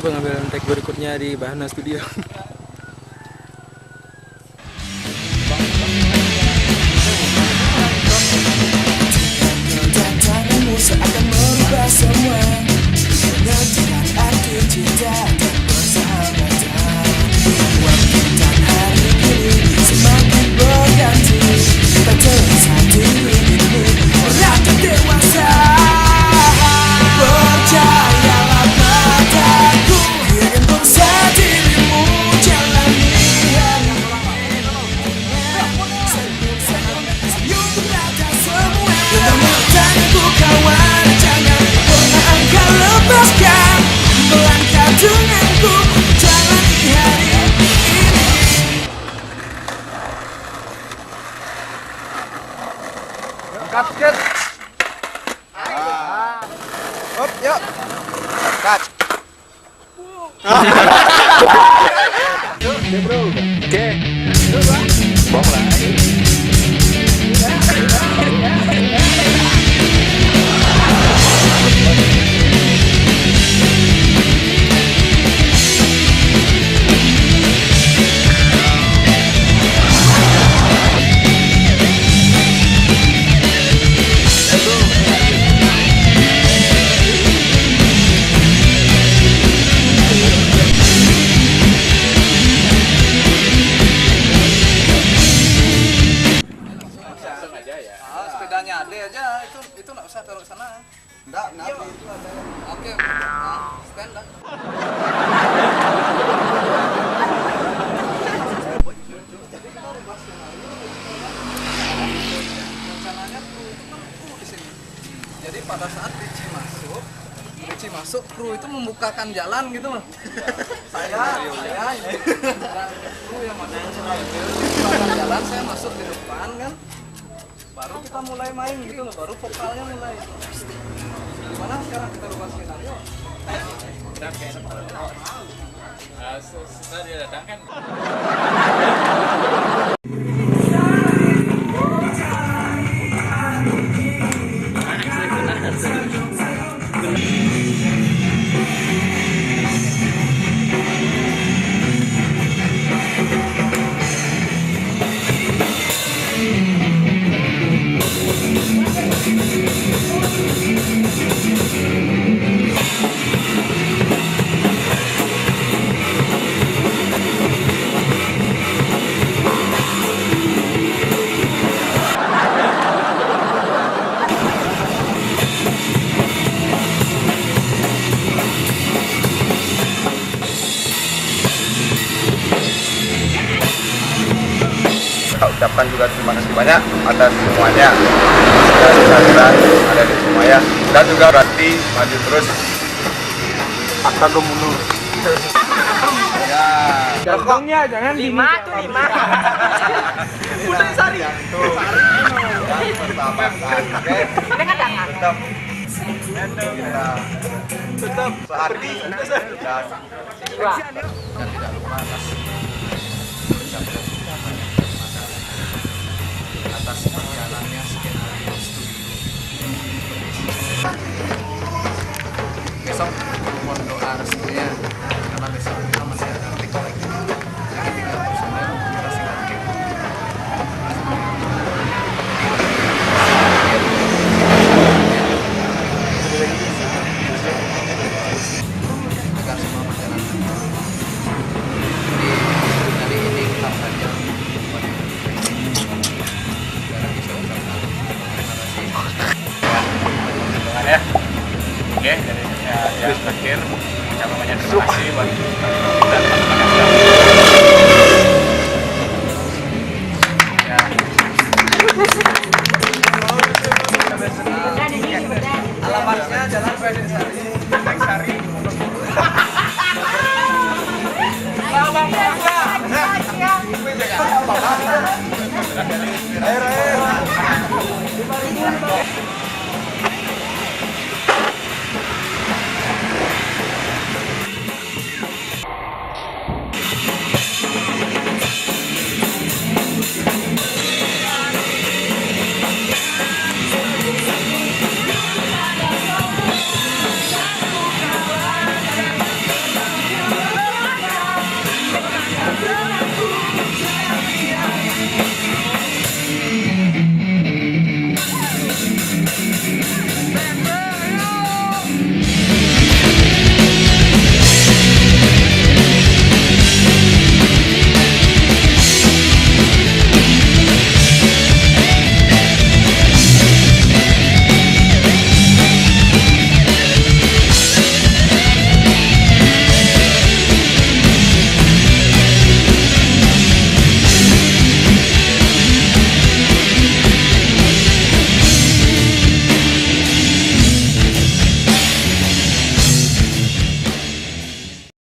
pengambilan take berikutnya di Bahana Studio. Seakan merubah semua dengan arti cinta dan persahabatan. Waktu dan hari ini semakin berganti, kita terus hati ini orang dewasa. Percayalah padaku, ingin berusaha dirimu jalani hari. Senyum berada semua. Tanganku kawan, jangan pernah engkau lepaskan. Melangkah denganku, jalani hari ini. Cut, cut. Hop, yuk. Cut. Oke. Bohong lah. Sepedanya ada aja, itu nggak usah taruh sana. Enggak itu ada. Oke, stand lah. Rencananya kru itu kan kru di sini. Jadi pada saat Ricci masuk, kru itu membukakan jalan gitu loh. saya ini kru yang masuk membukakan jalan, saya masuk di depan kan. Baru kita mulai main gitu loh, baru vokalnya mulai. Gimana sekarang kita rubah skenario? Setelah dia datang kan Kita ucapkan juga terima kasih banyak atas semuanya, dan kehadiran ada di semuanya, dan juga berarti maju terus. Akta Gemunuh. Ya. Gantungnya jangan 5 tuh 5. Putri Sari. Yang pertama oke. Tetap sehati dan tidak lupa atas perjalanannya skenario studio. Besok mohon doa restunya karena besok kita masih ada take lagi. Jadi 3 personel kita singkat take. Agar semua berjalan lancar. Jadi dari ini tetap saja. ya. Oke, dari saya terakhir ucapkan banyak terima kasih buat